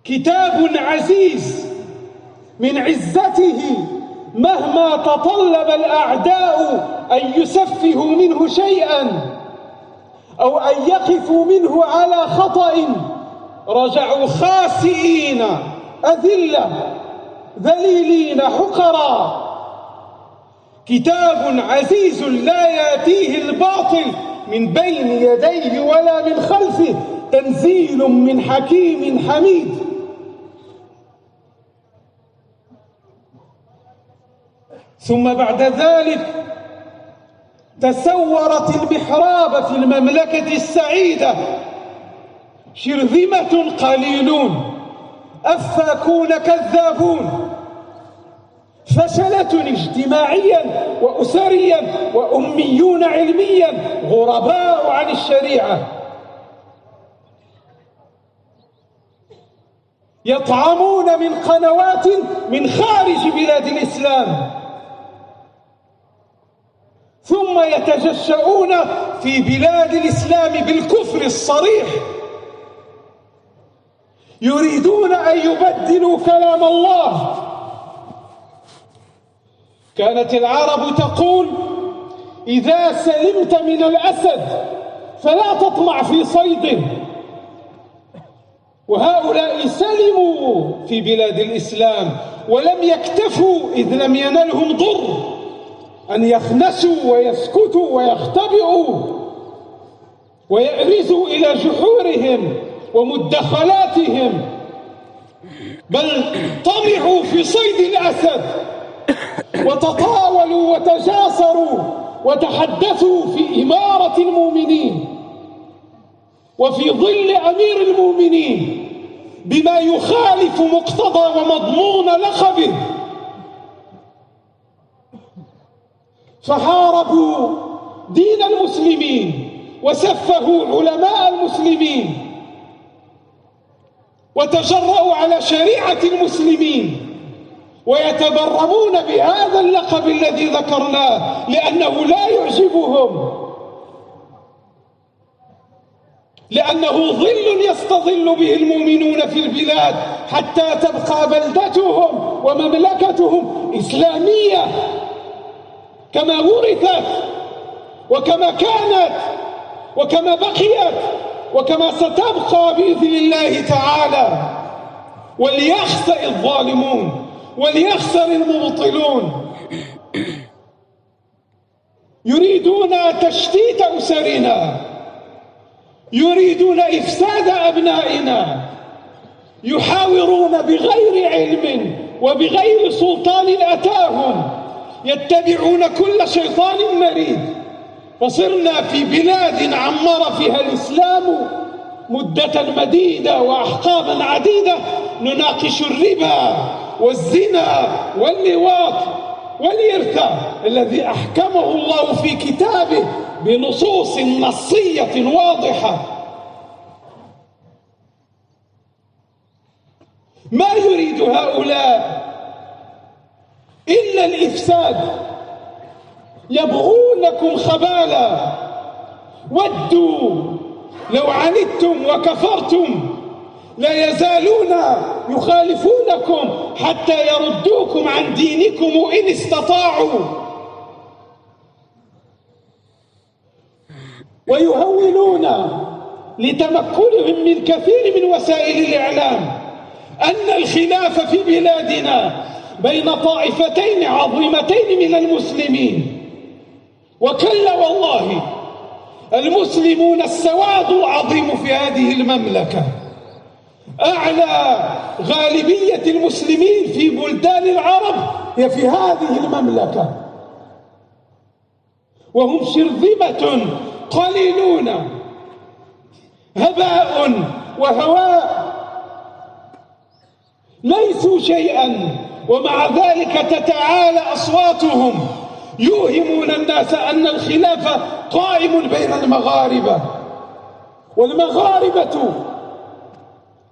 كتاب عزيز من عزته مهما تطلب الأعداء أن يسفهوا منه شيئا أو أن يقفوا منه على خطأ رجعوا خاسئين أذلة ذليلين حقرا. كتاب عزيز لا يأتيه الباطل من بين يديه ولا من خلفه، تنزيل من حكيم حميد. ثم بعد ذلك تسورت المحراب في المملكة السعيدة شرذمة قليلون أفاكون كذابون، فشلة اجتماعيا وأسريا وأميون علميا غرباء عن الشريعة، يطعمون من قنوات من خارج بلاد الإسلام، ثم يتجشؤون في بلاد الإسلام بالكفر الصريح، يريدون أن يبدلوا كلام الله. كانت العرب تقول: إذا سلمت من الأسد فلا تطمع في صيده، وهؤلاء سلموا في بلاد الإسلام ولم يكتفوا إذ لم ينلهم ضر أن يخنسوا ويسكتوا ويختبئوا ويأرزوا إلى جحورهم ومدخلاتهم، بل طمعوا في صيد الأسد وتطاولوا وتجاسروا وتحدثوا في إمارة المؤمنين وفي ظل أمير المؤمنين بما يخالف مقتضى ومضمون لقبه، فحاربوا دين المسلمين وسفهوا علماء المسلمين وتجرؤوا على شريعة المسلمين، ويتبرمون بهذا اللقب الذي ذكرناه لأنه لا يعجبهم، لأنه ظل يستظل به المؤمنون في البلاد حتى تبقى بلدتهم ومملكتهم إسلامية كما ورثت وكما كانت وكما بقيت وكما ستبقى بإذن الله تعالى. وليخسر الظالمون وليخسر المبطلون، يريدون تشتيت أسرنا، يريدون إفساد أبنائنا، يحاورون بغير علم وبغير سلطان أتاهم، يتبعون كل شيطان مريد. فصرنا في بلاد عمر فيها الإسلام مدة مديدة وأحقابا عديدة نناقش الربا والزنا واللواط والإرث الذي أحكمه الله في كتابه بنصوص نصية واضحة. ما يريد هؤلاء إلا الإفساد، يبغونكم خبالا، ودوا لو عنتم وكفرتم لا يزالون يخالفونكم حتى يردوكم عن دينكم إن استطاعوا، ويهولون لتمكنهم من كثير من وسائل الإعلام أن الخلاف في بلادنا بين طائفتين عظيمتين من المسلمين، وكلا والله المسلمون السواد العظيم في هذه المملكة، أعلى غالبية المسلمين في بلدان العرب هي في هذه المملكة، وهم شرذمة قليلون هباء وهواء ليسوا شيئا، ومع ذلك تتعالى أصواتهم يوهمون الناس أن الخلاف قائم بين المغاربة، والمغاربة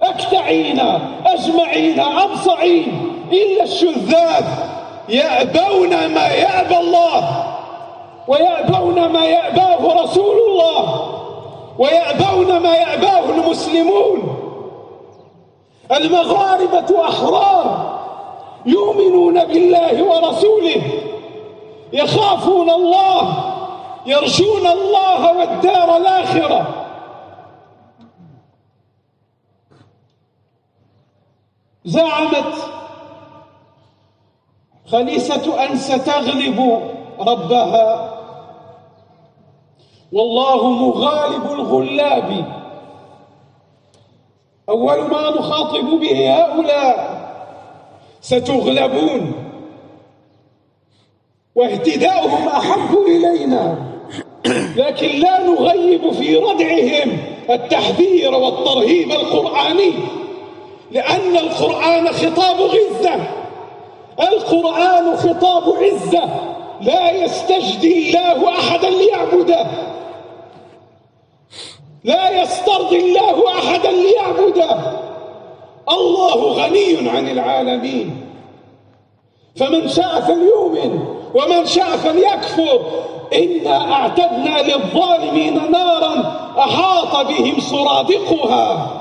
أكتعين أجمعين أبصعين إلا الشذاذ يأبون ما يأبى الله، ويأبون ما يأباه رسول الله، ويأبون ما يأباه المسلمون. المغاربة أحرار يؤمنون بالله ورسوله، يخافون الله، يرجون الله والدار الآخرة. زعمت خليصة أن ستغلب ربها، والله مغالب الغلاب. أول ما نخاطب به هؤلاء: ستغلبون، واهتداؤهم أحب إلينا، لكن لا نغيب في ردعهم التحذير والترهيب القرآني، لأن القرآن خطاب غزة، القرآن خطاب عزة، لا يستجدي الله أحدا ليعبده، لا يسترضي الله أحدا ليعبده. الله غني عن العالمين، فمن شاء فليؤمن ومن شاء فليكفر. إنا أعتدنا للظالمين نارا أحاط بهم سرادقها،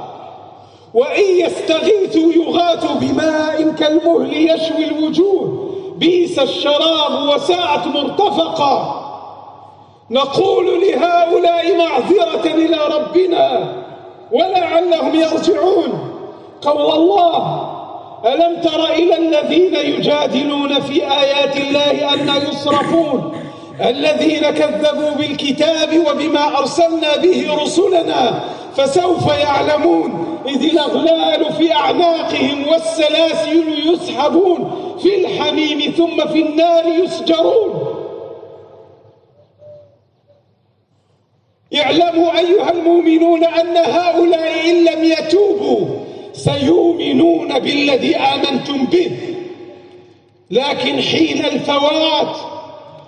وإن يستغيثوا يغاثوا بماء كالمهل يشوي الوجوه، بئس الشراب وساءت مرتفقا. نقول لهؤلاء معذرة إلى ربنا ولعلهم يرجعون. قول الله: ألم تر إلى الذين يجادلون في آيات الله أن يصرفون الذين كذبوا بالكتاب وبما أرسلنا به رسلنا فسوف يعلمون إذ الأغلال في أعناقهم والسلاسل يسحبون في الحميم ثم في النار يسجرون. اعلموا أيها المؤمنون أن هؤلاء إن لم يتوبوا سيؤمنون بالذي آمنتم به، لكن حين الفوات،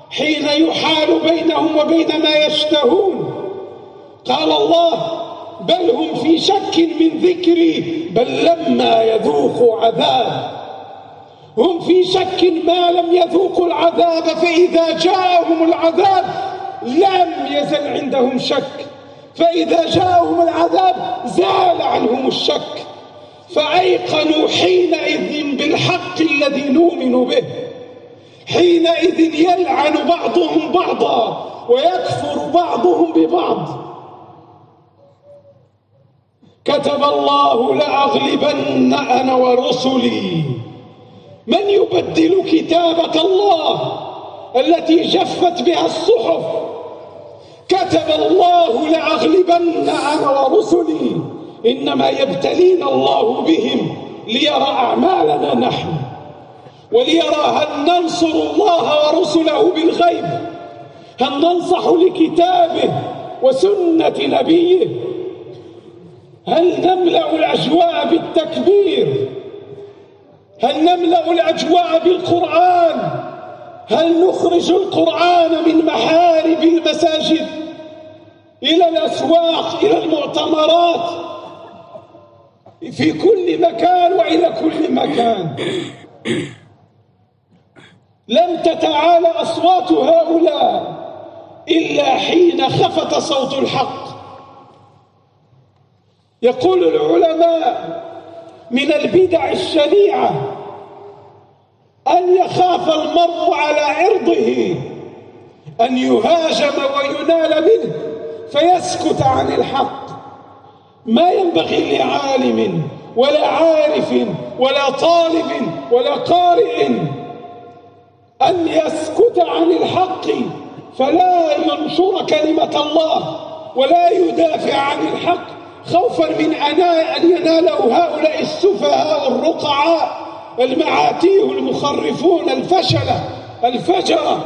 حين يحال بينهم وبين ما يشتهون، قال الله: بل هم في شك من ذكري بل لما يذوقوا عذاب. هم في شك ما لم يذوقوا العذاب، فإذا جاءهم العذاب لم يزل عندهم شك، فإذا جاءهم العذاب زال عنهم الشك، فأيقنوا حينئذ بالحق الذي نؤمن به. حينئذ يلعن بعضهم بعضا ويكفر بعضهم ببعض. كتب الله: لأغلبن أنا ورسلي. من يبدل كتابة الله التي جفت بها الصحف؟ كتب الله: لأغلبن أنا ورسلي. إنما يبتلينا الله بهم ليرى أعمالنا نحن، وليرى هل ننصر الله ورسله بالغيب، هل ننصح لكتابه وسنة نبيه، هل نملأ الأجواء بالتكبير، هل نملأ الأجواء بالقرآن، هل نخرج القرآن من محارب المساجد إلى الأسواق، إلى المؤتمرات، في كل مكان وإلى كل مكان. لم تتعالى أصوات هؤلاء إلا حين خفت صوت الحق. يقول العلماء: من البدع الشنيعة أن يخاف المرء على عرضه أن يهاجم وينال منه فيسكت عن الحق. ما ينبغي لعالم ولا عارف ولا طالب ولا قارئ أن يسكت عن الحق فلا ينشر كلمة الله ولا يدافع عن الحق، خوفا من أن يناله هؤلاء السفهاء الرقعاء المعاتيه المخرفون الفجرة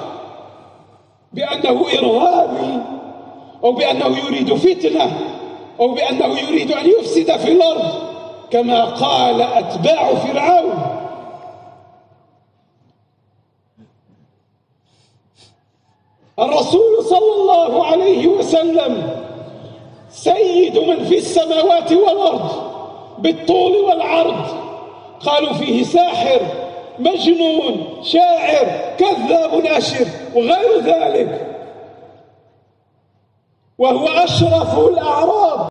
بأنه إرهابي، أو بأنه يريد فتنة، أو بأنه يريد أن يفسد في الأرض كما قال أتباع فرعون. الرسول صلى الله عليه وسلم سيد من في السماوات والأرض بالطول والعرض. قالوا فيه ساحر، مجنون، شاعر، كذاب أشر وغير ذلك، وهو أشرف الأعراب